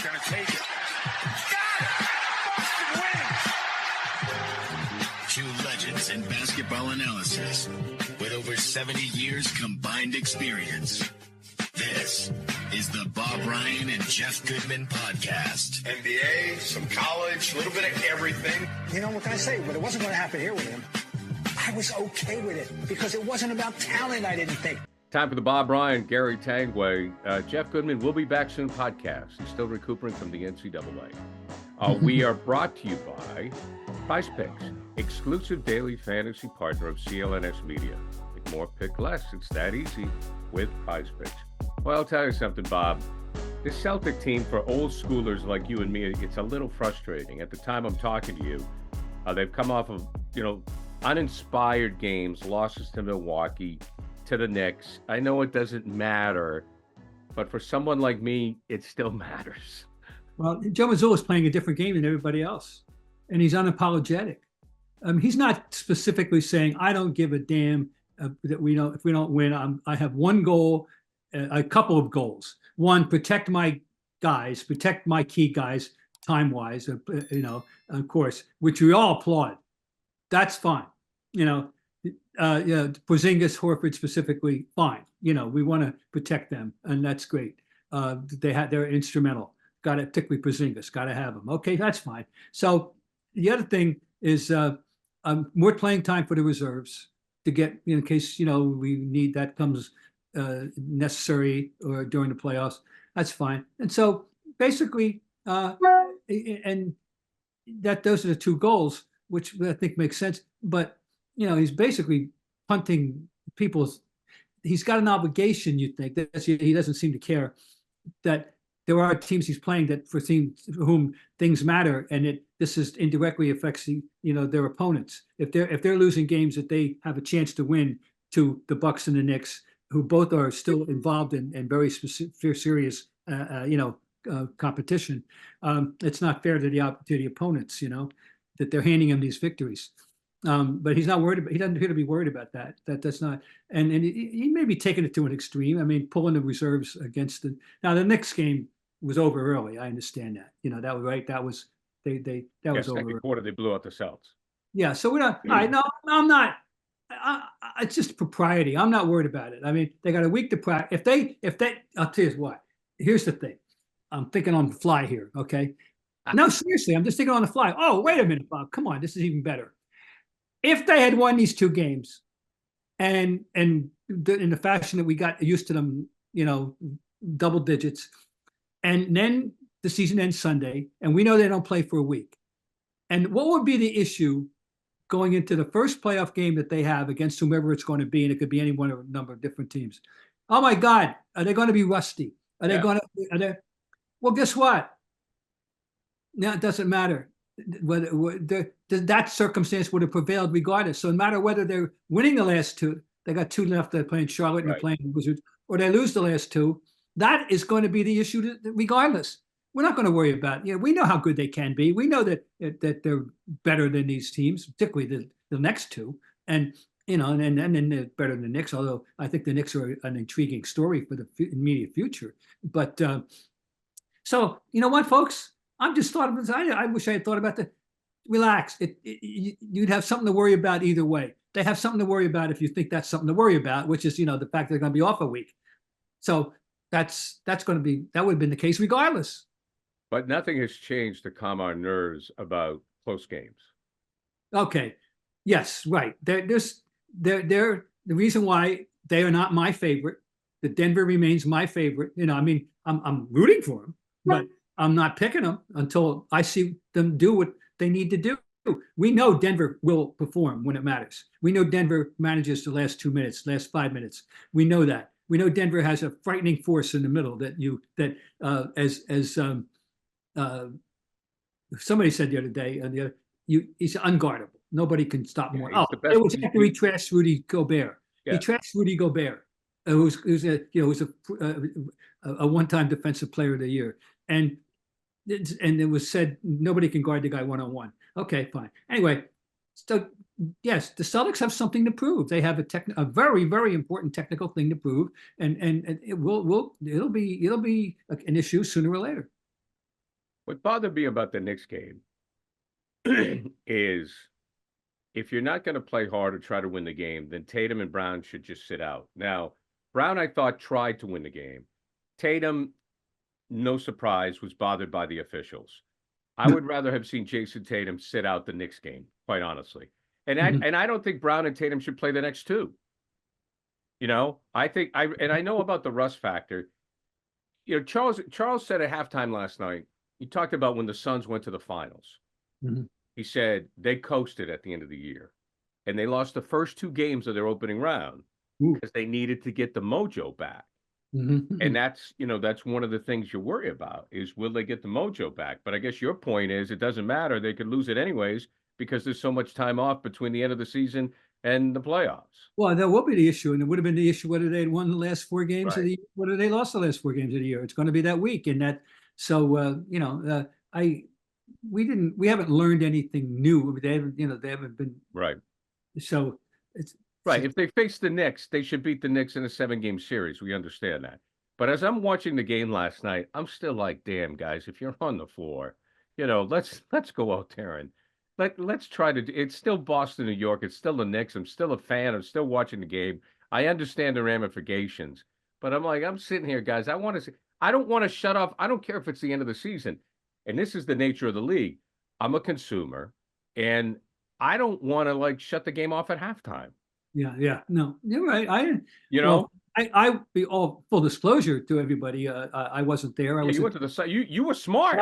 Gonna take it. Got it! Boston wins! Two legends in basketball analysis with over 70 years combined experience. This is the Bob Ryan and Jeff Goodman podcast. NBA, some college, a little bit of everything. You know, what can I say? But it wasn't going to happen here with him. I was okay with it because it wasn't about talent, I didn't think. Time for the Bob Ryan, Gary Tanguay. Jeff Goodman will be back soon podcast. He's still recuperating from the NCAA. We are brought to you by PrizePicks, exclusive daily fantasy partner of CLNS Media. Pick more, pick less. It's that easy with PrizePicks. Well, I'll tell you something, Bob. This Celtic team, for old schoolers like you and me, it's a little frustrating. At the time I'm talking to you, they've come off of, uninspired games, losses to Milwaukee, to the Knicks. I know it doesn't matter, but for someone like me, it still matters. Well, Joe Mazzulla is playing a different game than everybody else, and he's unapologetic. He's not specifically saying, "I don't give a damn that if we don't win. I have one goal, a couple of goals. One, protect my guys, protect my key guys, time-wise. Of course, which we all applaud. That's fine. Porzingis, Horford specifically, fine. We want to protect them, and that's great. They're instrumental. Got to, particularly Porzingis, got to have them. Okay, that's fine. So the other thing is more playing time for the reserves to get, in case we need that comes necessary or during the playoffs. That's fine. And so basically, and that those are the two goals, which I think makes sense. But he's basically punting people's. He's got an obligation. You think that he doesn't seem to care that there are teams he's playing that for whom things matter, and this is indirectly affects their opponents. If they're losing games that they have a chance to win to the Bucks and the Knicks, who both are still involved in very serious competition, it's not fair to the opponents. That they're handing him these victories. But he's not worried about. He doesn't appear to be worried about that. That's not. And he may be taking it to an extreme. I mean, pulling the reserves against the. Now the Knicks game was over early. I understand that. That was right. That was that was over. Second quarter, they blew out the Celtics. Yeah. So we're not. I'm not. It's just propriety. I'm not worried about it. I mean, they got a week to practice. If they, I'll tell you what. Here's the thing. I'm thinking on the fly here. Okay. No, seriously, I'm just thinking on the fly. Oh, wait a minute, Bob. Come on, this is even better. If they had won these two games, and in the fashion that we got used to them, double digits, and then the season ends Sunday, and we know they don't play for a week. And what would be the issue going into the first playoff game that they have against whomever it's going to be, and it could be any one of a number of different teams? Oh my God, are they going to be rusty? Are they going to? Well, guess what? Now it doesn't matter. That circumstance would have prevailed regardless. So no matter whether they're winning the last two, they got two left. They're playing Charlotte and they're playing Wizards, or they lose the last two. That is going to be the issue regardless. We're not going to worry about it. We know how good they can be. We know that they're better than these teams, particularly the next two. And and then they're better than the Knicks. Although I think the Knicks are an intriguing story for the immediate future. But so you know what, folks. I'm just thought of this. I wish I had thought about that. Relax. You'd have something to worry about either way. They have something to worry about if you think that's something to worry about, which is the fact they're going to be off a week. So that would have been the case regardless. But nothing has changed to calm our nerves about close games. Okay. Yes. Right. They're the reason why they are not my favorite. That Denver remains my favorite. I'm rooting for them, but I'm not picking them until I see them do what they need to do. We know Denver will perform when it matters. We know Denver manages the last 2 minutes, last 5 minutes. We know that. We know Denver has a frightening force in the middle as somebody said the other day, he's unguardable. Nobody can stop him. It was after he trashed Rudy Gobert. Yeah. He trashed Rudy Gobert, who's a one-time defensive player of the year. And it was said nobody can guard the guy one-on-one. Okay, fine. Anyway, so yes, the Celtics have something to prove. They have a very, very important technical thing to prove, and it'll be an issue sooner or later. What bothered me about the Knicks game is if you're not going to play hard or try to win the game, then Tatum and Brown should just sit out. Now, Brown, I thought, tried to win the game. Tatum, no surprise, was bothered by the officials. I would rather have seen Jason Tatum sit out the Knicks game, quite honestly. And I don't think Brown and Tatum should play the next two. You know, I know about the rust factor. You know, Charles said at halftime last night, he talked about when the Suns went to the finals. Mm-hmm. He said they coasted at the end of the year, and they lost the first two games of their opening round because they needed to get the mojo back. Mm-hmm. And that's one of the things you worry about is, will they get the mojo back? But I guess your point is it doesn't matter. They could lose it anyways because there's so much time off between the end of the season and the playoffs. Well, that will be the issue, and it would have been the issue whether they had won the last four games of the year, whether they lost the last four games of the year. It's going to be that week, and that. So we haven't learned anything new. They haven't been right. So it's right. If they face the Knicks, they should beat the Knicks in a 7-game series. We understand that. But as I'm watching the game last night, I'm still like, damn, guys, if you're on the floor, let's go out there and let's try to. It's still Boston, New York. It's still the Knicks. I'm still a fan. I'm still watching the game. I understand the ramifications, but I'm sitting here, guys. I don't want to shut off. I don't care if it's the end of the season. And this is the nature of the league. I'm a consumer, and I don't want to shut the game off at halftime. Yeah. No, you're right. I be all full disclosure to everybody. I wasn't there. You went to the site. You were smart.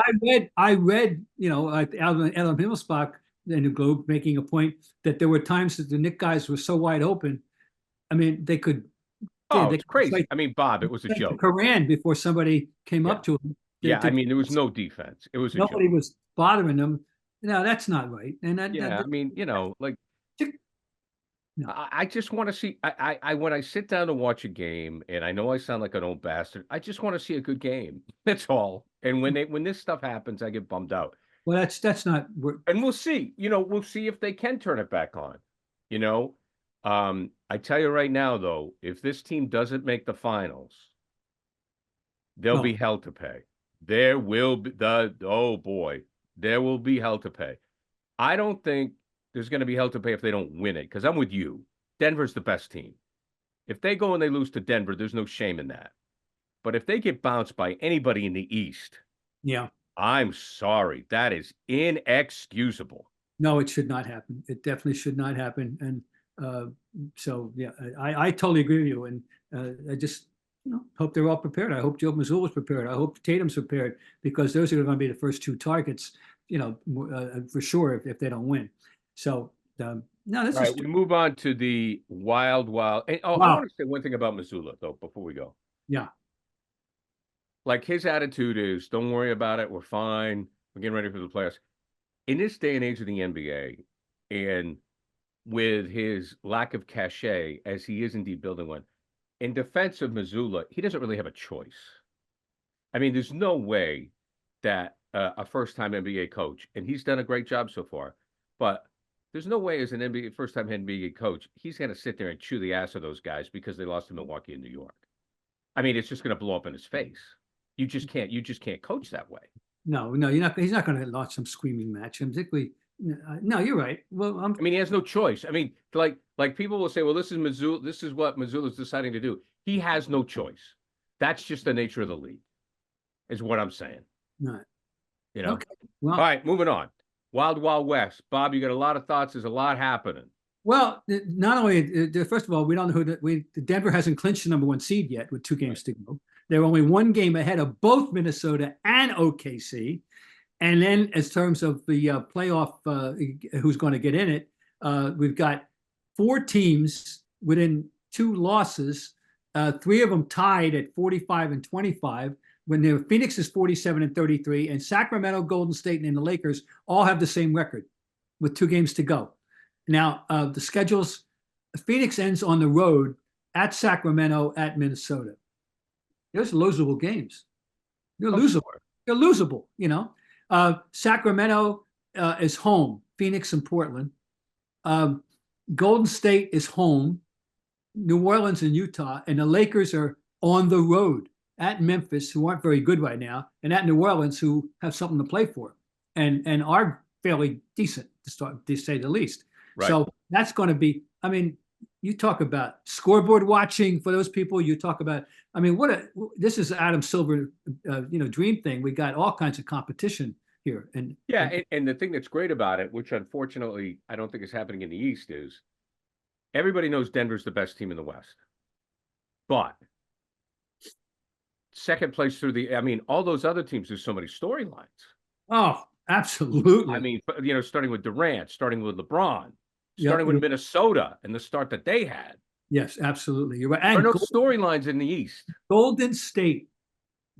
I read. Adam Himmelsbach in the Globe making a point that there were times that the Knicks guys were so wide open. I mean, they could. Oh, it's crazy. I mean, Bob, it was a joke. Koran before somebody came up to him. Yeah, I mean, there was no defense. It was a nobody joke. was bothering them. No, that's not right. And I just want to see. I when I sit down to watch a game, and I know I sound like an old bastard, I just want to see a good game. That's all. And when this stuff happens, I get bummed out. Well, that's not. And we'll see. We'll see if they can turn it back on. I tell you right now, though, if this team doesn't make the finals, there'll be hell to pay. There will be there will be hell to pay. I don't think there's going to be hell to pay if they don't win it, because I'm with you. Denver's the best team. If they go and they lose to Denver, there's no shame in that. But if they get bounced by anybody in the East, I'm sorry. That is inexcusable. No, it should not happen. It definitely should not happen. And I totally agree with you. And I just hope they're all prepared. I hope Joe Mazzulla's prepared. I hope Tatum's prepared, because those are going to be the first two targets, for sure if they don't win. So, no, that's right. We move on to the wild. And, I want to say one thing about Mazzulla, though, before we go. Yeah. His attitude is, don't worry about it. We're fine. We're getting ready for the playoffs. In this day and age of the NBA, and with his lack of cachet, as he is indeed building one, in defense of Mazzulla, he doesn't really have a choice. I mean, there's no way that a first-time NBA coach, and he's done a great job so far, but there's no way as an first-time NBA coach, he's going to sit there and chew the ass of those guys because they lost to Milwaukee and New York. I mean, it's just going to blow up in his face. You just can't coach that way. No, you're not. He's not going to launch some screaming match. And particularly, no, you're right. Well, I mean, he has no choice. I mean, like people will say, well, this is Mazzulla. This is what Mazzulla's deciding to do. He has no choice. That's just the nature of the league, is what I'm saying. Right. Okay. Well, all right, moving on. Wild West. Bob, you got a lot of thoughts. There's a lot happening. Well, not only first of all, we don't know Denver hasn't clinched the number 1 seed yet with 2 games to go. They're only 1 game ahead of both Minnesota and OKC. And then, as terms of the playoff, who's going to get in it, we've got 4 teams within 2 losses, 3 of them tied at 45 and 25. When the Phoenix is 47 and 33, and Sacramento, Golden State, and the Lakers all have the same record with 2 games to go. Now, the schedules, Phoenix ends on the road at Sacramento, at Minnesota. Those are losable games. They're losable. They're losable, Sacramento is home, Phoenix and Portland. Golden State is home, New Orleans and Utah, and the Lakers are on the road. at Memphis, who aren't very good right now, and at New Orleans, who have something to play for, and are fairly decent to say the least. Right. So that's going to be. I mean, you talk about scoreboard watching for those people. You talk about. I mean, this is Adam Silver, dream thing. We got all kinds of competition here, and the thing that's great about it, which unfortunately I don't think is happening in the East, is everybody knows Denver's the best team in the West, but second place all those other teams, there's so many storylines. Oh, absolutely. I mean, starting with Durant, starting with LeBron, starting with Minnesota and the start that they had. Yes, absolutely. You're right. And there are no storylines in the East. Golden State,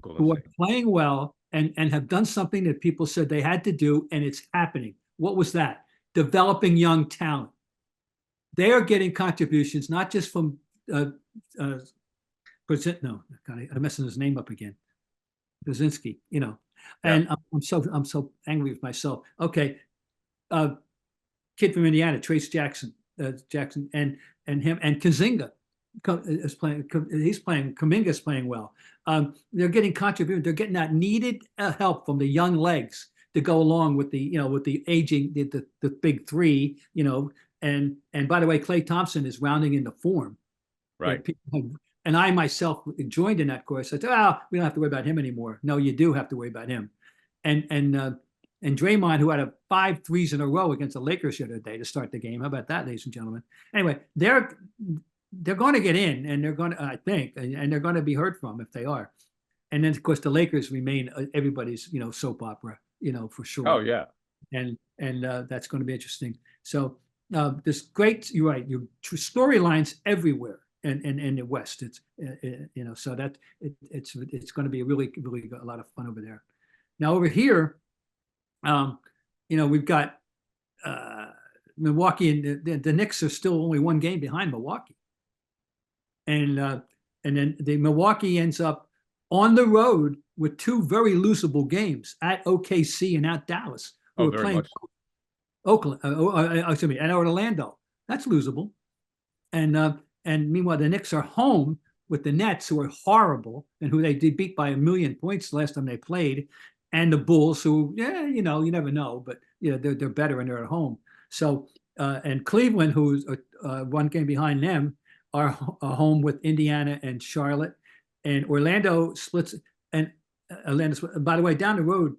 who are playing well and have done something that people said they had to do, and it's happening. What was that? Developing young talent. They are getting contributions, not just from I'm messing his name up again. Brzezinski, and I'm so angry with myself. Okay, kid from Indiana, Trace Jackson, and him and Kazinga is playing. He's playing. Kuminga's playing well. They're getting contributions. They're getting that needed help from the young legs to go along with the aging, the big three. And by the way, Klay Thompson is rounding into form. Right. And I myself joined in that course. I said, we don't have to worry about him anymore. No, you do have to worry about him. And Draymond, who had 5 threes in a row against the Lakers the other day to start the game. How about that, ladies and gentlemen? Anyway, they're going to get in, and they're going to, I think, and they're going to be heard from if they are. And then, of course, the Lakers remain everybody's, soap opera, for sure. Oh, yeah. And that's going to be interesting. So this great, you're right, storylines everywhere. And in the West, it's so that it's going to be really a lot of fun over there. Now over here, we've got Milwaukee, and the Knicks are still only 1 game behind Milwaukee, and then the Milwaukee ends up on the road with 2 very losable games at OKC and at Dallas, who are playing Oakland, and Orlando. That's losable, and meanwhile, the Knicks are home with the Nets, who are horrible and who they did beat by 1 million points the last time they played, and the Bulls, who, you never know, but they're better and they're at home. So, and Cleveland, who's 1 game behind them, are home with Indiana and Charlotte, and Orlando splits. And by the way, down the road,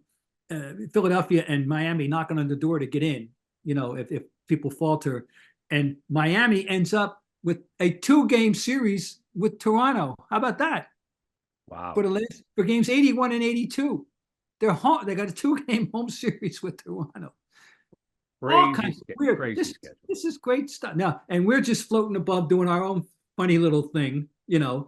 Philadelphia and Miami knocking on the door to get in. If people falter, and Miami ends up with a 2-game series with Toronto. How about that? Wow. For games 81 and 82. They're home. They got a 2-game home series with Toronto. All kinds of weird. This is great stuff. Now, and we're just floating above doing our own funny little thing,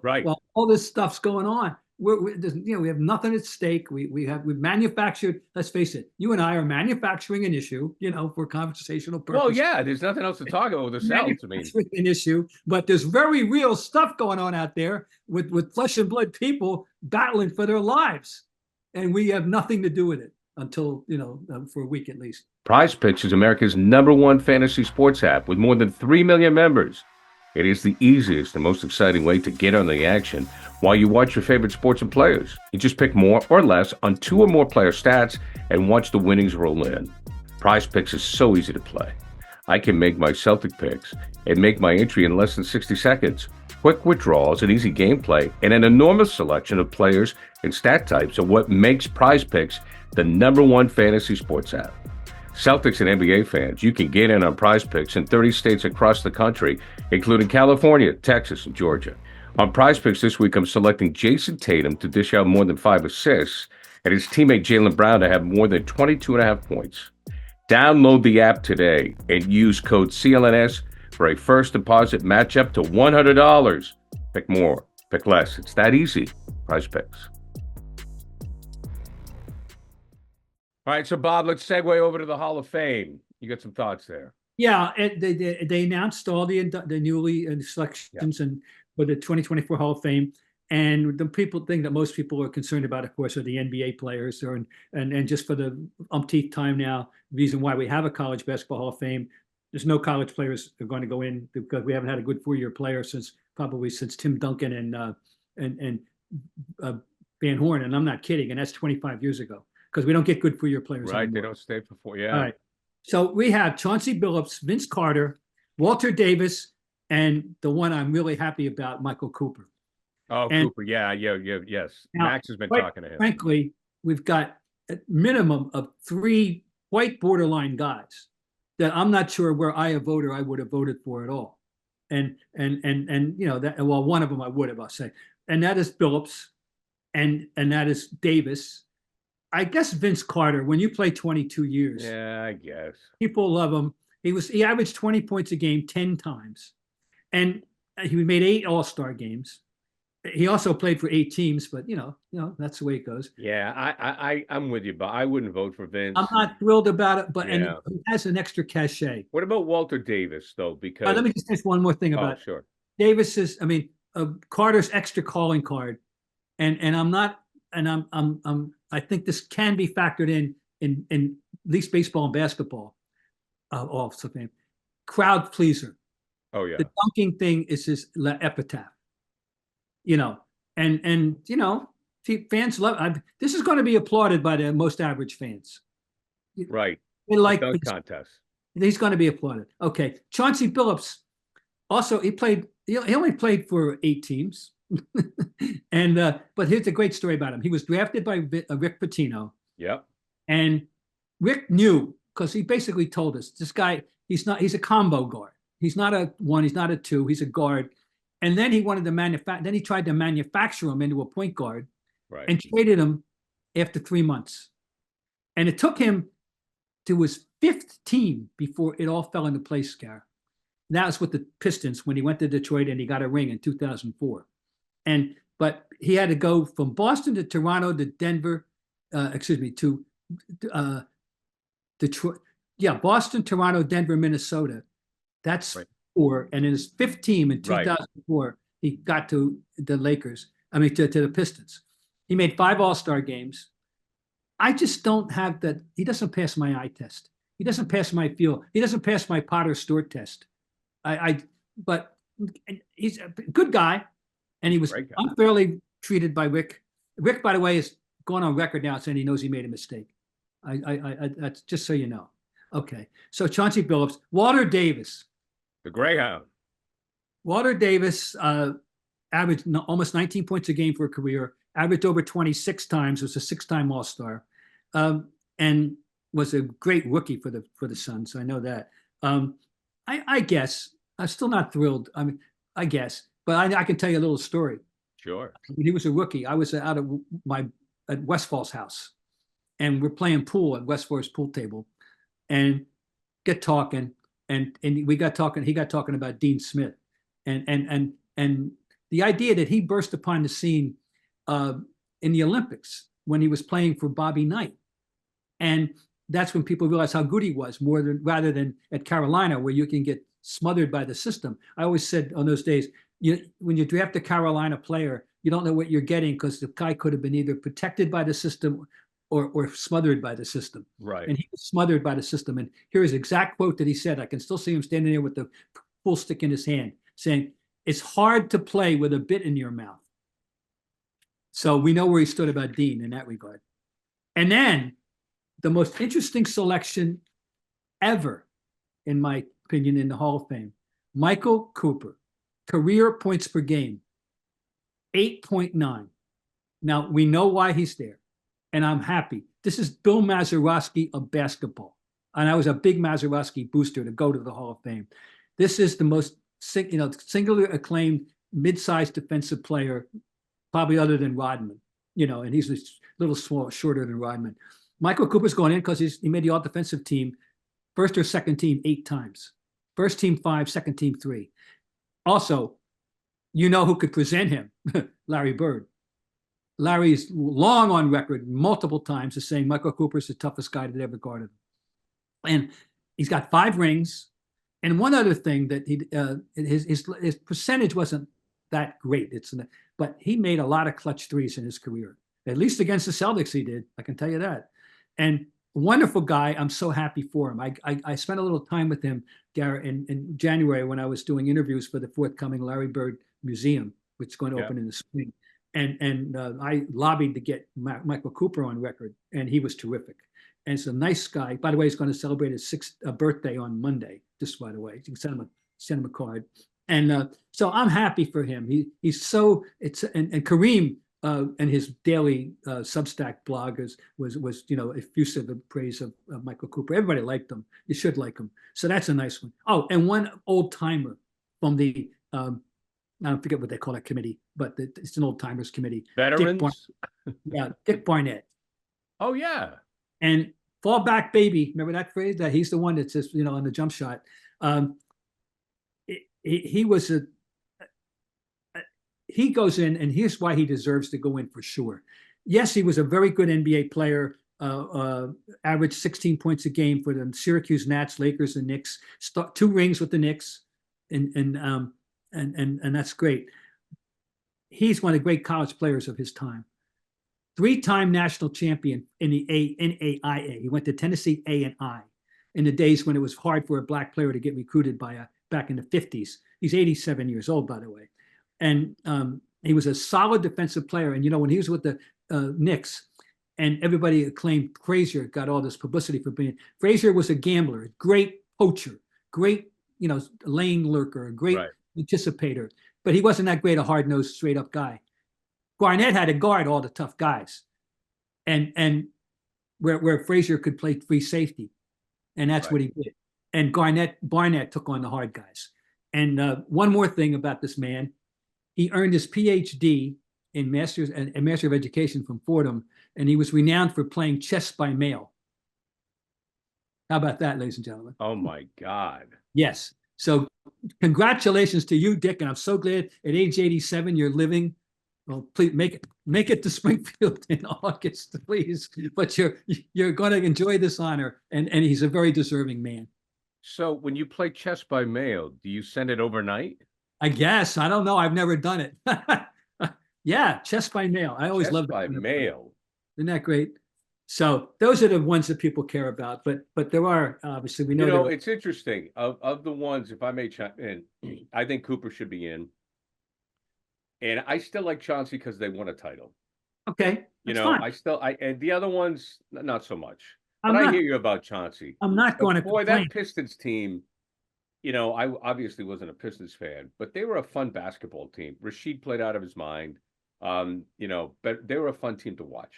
right. While all this stuff's going on. We have nothing at stake. We've manufactured. Let's face it. You and I are manufacturing an issue, for conversational purposes. Well, yeah. There's nothing else to talk about with ourselves. An issue, but there's very real stuff going on out there with flesh and blood people battling for their lives, and we have nothing to do with it until for a week at least. PrizePicks is America's #1 fantasy sports app with more than 3 million members. It is the easiest and most exciting way to get on the action while you watch your favorite sports and players. You just pick more or less on 2 or more player stats and watch the winnings roll in. PrizePicks is so easy to play. I can make my Celtic picks and make my entry in less than 60 seconds. Quick withdrawals and easy gameplay and an enormous selection of players and stat types are what makes PrizePicks the #1 fantasy sports app. Celtics and NBA fans, you can get in on PrizePicks in 30 states across the country, including California, Texas, and Georgia. On PrizePicks this week, I'm selecting Jason Tatum to dish out more than 5 assists and his teammate Jaylen Brown to have more than 22.5 points. Download the app today and use code CLNS for a first deposit match up to $100. Pick more, pick less. It's that easy. PrizePicks. All right, so Bob, let's segue over to the Hall of Fame. You got some thoughts there? Yeah, they announced all the newly selections and for the 2024 Hall of Fame. And the thing that most people are concerned about, of course, are the NBA players. And just for the umpteenth time now, the reason why we have a college basketball Hall of Fame, there's no college players that are going to go in because we haven't had a good 4-year player since Tim Duncan and uh, Van Horn, and I'm not kidding, and that's 25 years ago because we don't get good 4-year players Right. anymore. They don't stay for 4. Yeah. All right. So we have Chauncey Billups, Vince Carter, Walter Davis, and the one I'm really happy about, Michael Cooper. Oh, And Cooper. Yeah. Yes. now, Max has been quite talking to him. frankly, we've got a minimum of 3 quite borderline guys that I'm not sure where I would have voted for at all. And that, well, one of them I would have, I'll say. And that is Billups and that is Davis. I guess Vince Carter, when you play 22 years, Yeah, I guess. people love him. He averaged 20 points a game 10 times. And he made 8 All-Star games. He also played for 8 teams, but that's the way it goes. Yeah, I'm with you, but I wouldn't vote for Vince. I'm not thrilled about it, but and Yeah. he has an extra cachet. What about Walter Davis though? Because Let me just say one more thing about sure. Davis's. Carter's extra calling card, and I'm not, and I think this can be factored in at least baseball and basketball. Also, crowd pleaser. Oh yeah. The dunking thing is his epitaph. Fans love. This is going to be applauded by the most average fans. Right. They like dunk contest. He's going to be applauded. Okay, Chauncey Billups. Also, he played. He only played for 8 teams, but here's a great story about him. He was drafted by Rick Pitino. Yep. And Rick knew because he basically told us this guy. He's a combo guard. He's not a 1. He's not a 2. He's a guard. And then he wanted to Then he tried to manufacture him into a point guard, right, and traded him after 3 months. And it took him to his 5th team before it all fell into place, Gar. That was with the Pistons when he went to Detroit and he got a ring in 2004. But he had to go from Boston to Toronto to Denver, to Detroit. Yeah, Boston, Toronto, Denver, Minnesota. That's right. 4. And in his 5th team in 2004, right, he got to the Lakers. To the Pistons. He made 5 All-Star games. I just don't have that. He doesn't pass my eye test. He doesn't pass my feel. He doesn't pass my Potter Stewart test. But he's a good guy, and he was unfairly treated by Rick. Rick, by the way, is going on record now saying he knows he made a mistake. That's just so you know. Okay, so Chauncey Billups, Walter Davis, the Greyhound. Walter Davis averaged almost 19 points a game for a career. Averaged over 26 times. Was a 6-time All-Star, and was a great rookie for the Suns. I know that. I guess I'm still not thrilled. I guess, but I can tell you a little story. Sure. When he was a rookie, I was at Westfall's house, and we're playing pool at Westfall's pool table, and get talking, and we got talking. He got talking about Dean Smith, and the idea that he burst upon the scene in the Olympics when he was playing for Bobby Knight, and that's when people realized how good he was, rather than at Carolina where you can get smothered by the system. I always said on those days, when you draft a Carolina player, you don't know what you're getting because the guy could have been either protected by the system or smothered by the system. Right. And he was smothered by the system. And here's the exact quote that he said. I can still see him standing there with the pool stick in his hand saying, "It's hard to play with a bit in your mouth." So we know where he stood about Dean in that regard. And then the most interesting selection ever, in my opinion, in the Hall of Fame, Michael Cooper, career points per game, 8.9. Now, we know why he's there, and I'm happy. This is Bill Mazeroski of basketball, and I was a big Mazeroski booster to go to the Hall of Fame. This is the most singular acclaimed mid-sized defensive player, probably other than Rodman, and he's a little shorter than Rodman. Michael Cooper's going in because he made the all-defensive team, first or second team 8 times. First team 5, second team 3. Also, who could present him? Larry Bird. Larry's long on record multiple times as saying Michael Cooper's the toughest guy that ever guarded him. And he's got 5 rings. And one other thing that his percentage wasn't that great. But he made a lot of clutch threes in his career. At least against the Celtics he did. I can tell you that. And wonderful guy. I'm so happy for him. I spent a little time with him, Garrett, in January when I was doing interviews for the forthcoming Larry Bird Museum, which is going to open in the spring. and I lobbied to get Michael Cooper on record, and he was terrific. And it's a nice guy. By the way, he's going to celebrate his 6th birthday on Monday. Just by the way, you can send him a card. And so I'm happy for him. He's so and Kareem and his daily Substack blog was effusive in praise of Michael Cooper. Everybody liked him. You should like him. So that's a nice one. Oh, and one old timer from the I don't forget what they call that committee, but it's an old timers committee. Veterans. Dick Barnett. Oh yeah. And fall back, baby. Remember that phrase? That he's the one that says, on the jump shot. He was he goes in, and here's why he deserves to go in for sure. Yes, he was a very good NBA player, averaged 16 points a game for the Syracuse Nats, Lakers, and Knicks. 2 rings with the Knicks, and that's great. He's one of the great college players of his time. 3-time national champion in the NAIA. He went to Tennessee A and I in the days when it was hard for a black player to get recruited back in the 50s. He's 87 years old, by the way. And he was a solid defensive player. And, when he was with the Knicks, and everybody acclaimed Frazier, got all this publicity for being. Frazier was a gambler, a great poacher, great, lane lurker, a great anticipator. But he wasn't that great a hard-nosed, straight-up guy. Garnett had to guard all the tough guys, and where Frazier could play free safety, and that's what he did. And Barnett took on the hard guys. And one more thing about this man, he earned his PhD in Master of Education from Fordham, and he was renowned for playing chess by mail. How about that, ladies and gentlemen? Oh my God! Yes. So congratulations to you, Dick, and I'm so glad at age 87 you're living. Well, please make it to Springfield in August, please. But you're going to enjoy this honor, and he's a very deserving man. So when you play chess by mail, do you send it overnight? I guess. I don't know. I've never done it. Yeah, chess by mail. I always loved by mail. Isn't that great? So those are the ones that people care about. But there are, obviously, we know. It's interesting. Of the ones, if I may chime in, I think Cooper should be in. And I still like Chauncey because they won a title. Okay. Fine. And the other ones, not so much. I hear you about Chauncey. I'm not going to complain. That Pistons team, I obviously wasn't a Pistons fan, but they were a fun basketball team. Rashid played out of his mind. But they were a fun team to watch.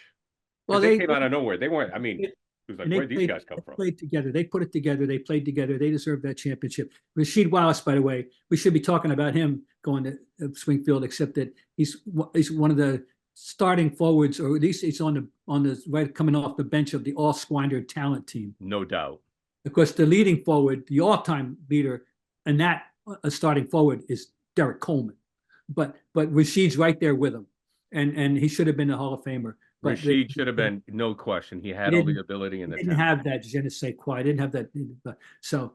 Well, they came out of nowhere. They weren't, it was like, where'd these guys come from? They played together. They put it together. They played together. They deserved that championship. Rashid Wallace, by the way, we should be talking about him going to Springfield, except that he's one of the starting forwards, or at least he's on the right coming off the bench of the all squandered talent team. No doubt. Of course, the leading forward, the all-time leader, and that starting forward is Derek Coleman. But Rashid's right there with him, and he should have been a Hall of Famer. But Rashid should have been, no question. He had all the ability and the didn't have that je ne sais quoi. Didn't have that. So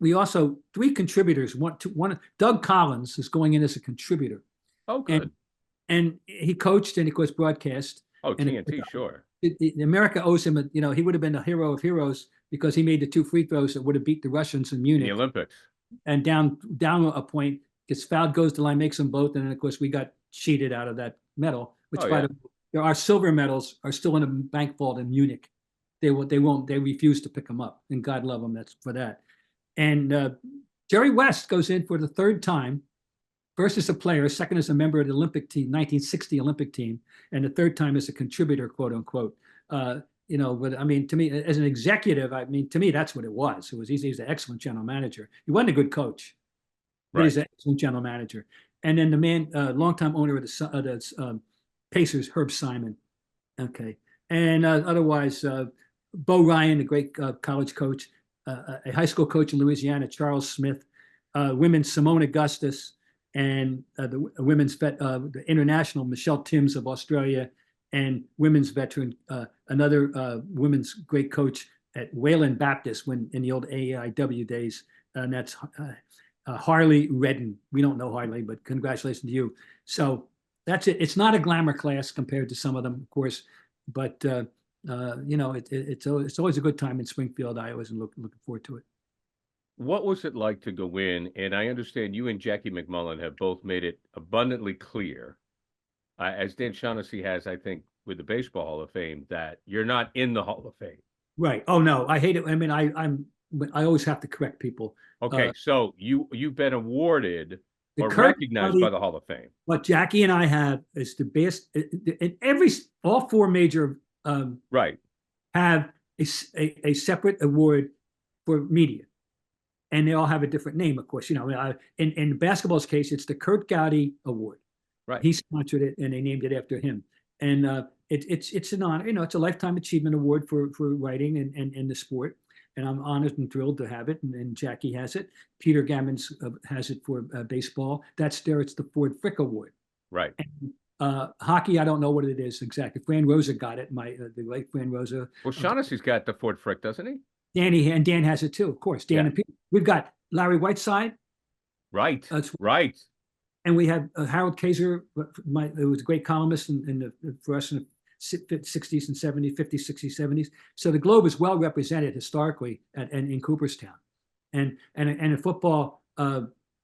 we also 3 contributors. One, Doug Collins is going in as a contributor. Oh, good. And he coached and of course broadcast. Oh, TNT, sure. America owes him. He would have been a hero of heroes because he made the 2 free throws that would have beat the Russians in Munich. The Olympics. And down a point, gets fouled, goes to the line, makes them both, and then of course we got cheated out of that medal. Which by the way, our silver medals are still in a bank vault in Munich. They refuse to pick them up, and God love them. That's for that. And Jerry West goes in for the 3rd time. First as a player, second as a member of the Olympic team, 1960 Olympic team, and the 3rd time as a contributor, quote unquote. But to me, as an executive, to me, that's what it was. He's an excellent general manager. He wasn't a good coach, but he's an excellent general manager. And then the man, longtime owner of the Pacers, Herb Simon. Okay. And otherwise, Bo Ryan, the great college coach, a high school coach in Louisiana, Charles Smith, women's Simone Augustus, and the women's the international Michelle Timms of Australia, and women's veteran, another women's great coach at Wayland Baptist in the old AIW days, and that's Harley Redden. We don't know Harley, but congratulations to you. So that's it. It's not a glamour class compared to some of them, of course, but it's always a good time in Springfield. I always looking forward to it. What was it like to go in? And I understand you and Jackie McMullen have both made it abundantly clear as Dan Shaughnessy has, I think, with the Baseball Hall of Fame, that you're not in the Hall of Fame. Right. Oh no, I hate it. I mean, I always have to correct people. Okay, so you've been awarded The or Kirk recognized County- by the Hall of Fame. What Jackie and I have is the best. In all four major Right. have a separate award for media, and they all have a different name, of course. In basketball's case, it's the Kurt Gowdy Award. Right. He sponsored it, and they named it after him. And it's an honor. It's a lifetime achievement award for writing and the sport. And I'm honored and thrilled to have it. And Jackie has it. Peter Gammons has it for baseball. It's the Ford Frick Award. Right. And, hockey, I don't know what it is exactly. Fran Rosa got it. The late Fran Rosa. Well, Shaughnessy's got the Ford Frick, doesn't he? Dan has it too, of course. Dan and Peter. We've got Larry Whiteside. Right. Right. And we have Harold Kaiser. It was a great columnist for us in the 60s and 70s, 50s, 60s, 70s. So the Globe is well represented historically in Cooperstown. And in football,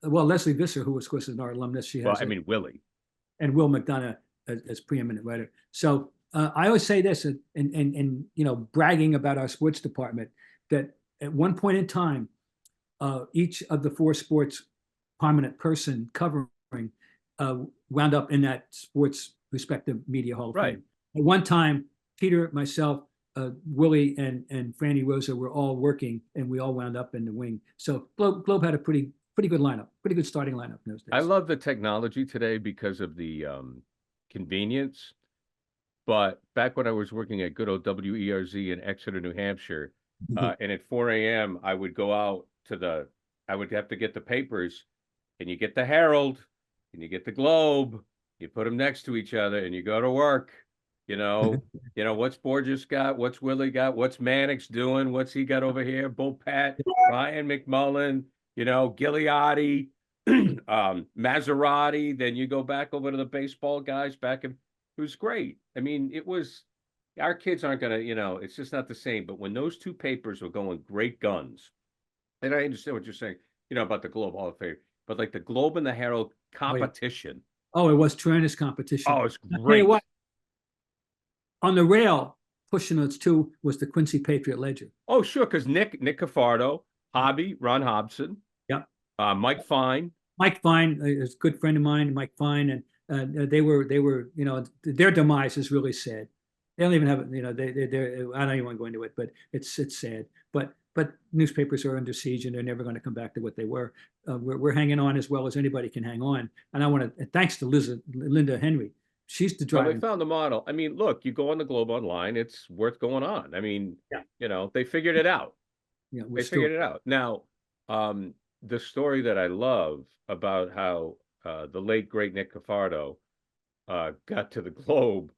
Leslie Visser, who was, of course, is our alumnus, Willie. And Will McDonough as preeminent writer. So I always say this, and bragging about our sports department, that at one point in time, each of the four sports prominent person covering wound up in that sports respective media hall of fame. At one time, Peter, myself, Willie, and Franny Rosa were all working, and we all wound up in the wing. So Globe had a pretty good lineup, pretty good starting lineup in those days. I love the technology today because of the convenience. But back when I was working at good old WERZ in Exeter, New Hampshire, and at 4 a.m. I would go out I would have to get the papers, and you get the Herald, and you get the Globe, you put them next to each other, and you go to work. What's Borges got? What's Willie got? What's Mannix doing? What's he got over here? Bull Pat, Ryan McMullen, Gigliotti, Maserati. Then you go back over to the baseball guys it was great. I mean, our kids aren't going to, it's just not the same. But when those two papers were going great guns, and I understand what you're saying, about the Globe Hall of Fame, but like the Globe and the Herald competition. Oh, it was tremendous competition. Oh, it's great. On the rail, pushing those two was the Quincy Patriot Ledger. Oh, sure, because Nick Cafardo, Hobby, Ron Hobson. Yep. Mike Fine. Mike Fine is a good friend of mine, Mike Fine, and they were, their demise is really sad. They don't even have, I don't even want to go into it, but it's sad. But newspapers are under siege, and they're never going to come back to what they were. We're hanging on as well as anybody can hang on. And I want to, thanks to Linda Henry. She's the driver. Well, they found the model. I mean, look, you go on the Globe online, it's worth going on. I mean, they figured it out. Yeah, they figured it out. Now, the story that I love about how the late, great Nick Cafardo got to the Globe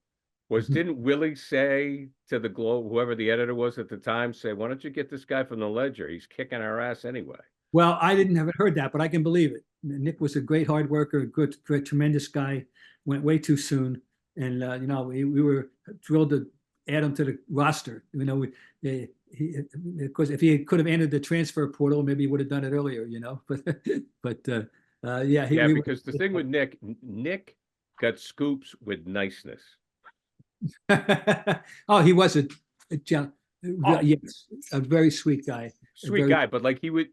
was, didn't Willie say to the Globe, whoever the editor was at the time, say, why don't you get this guy from the Ledger? He's kicking our ass anyway. Well, I haven't heard that, but I can believe it. Nick was a great hard worker, a good, tremendous guy. Went way too soon, and we were thrilled to add him to the roster. Because if he could have entered the transfer portal, maybe he would have done it earlier. Because the thing with Nick got scoops with niceness. Oh, he was a yes, a very sweet guy. But like he was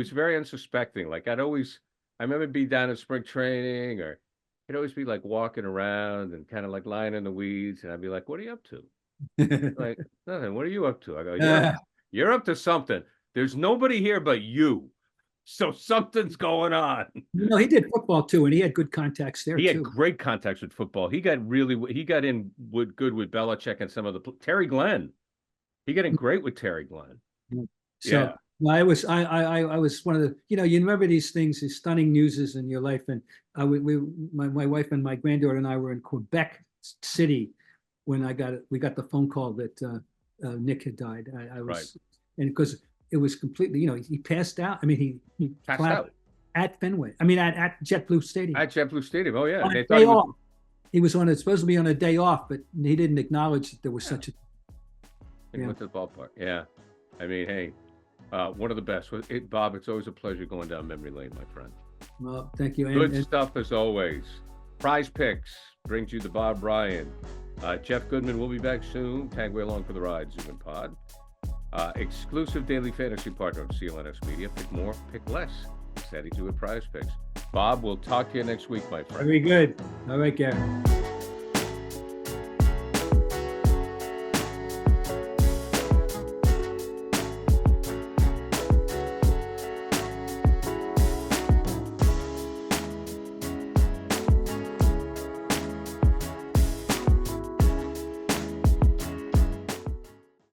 very unsuspecting. Like I remember being down in spring training, or he'd always be like walking around and kind of like lying in the weeds, and I'd be like, "What are you up to?" Like, nothing. What are you up to? I go, "You're up to something. There's nobody here but you, so something's going on." He did football too, and he had good contacts there. He had great contacts with football. He got in good with Belichick and some of the Terry Glenn. He got in great with Terry Glenn. So, yeah. Well, I was one of the, you remember these things, these stunning newses in your life. And my wife and my granddaughter and I were in Quebec City when we got the phone call that Nick had died. And because it was completely, he passed out. I mean, he passed out at Fenway. I mean, at JetBlue Stadium. At JetBlue Stadium. Oh yeah. On a day off. He was supposed to be on a day off, but he didn't acknowledge that there was such a. He went to the ballpark. Yeah. I mean, hey. One of the best. Bob, it's always a pleasure going down memory lane, my friend. Well, thank you. Good stuff as always. PrizePicks brings you the Bob Ryan. Jeff Goodman will be back soon. Tanguay along for the ride, Zoom Pod. Exclusive daily fantasy partner of CLNS Media. Pick more, pick less. Steady to it, PrizePicks. Bob, we'll talk to you next week, my friend. Very good. All right, Gary.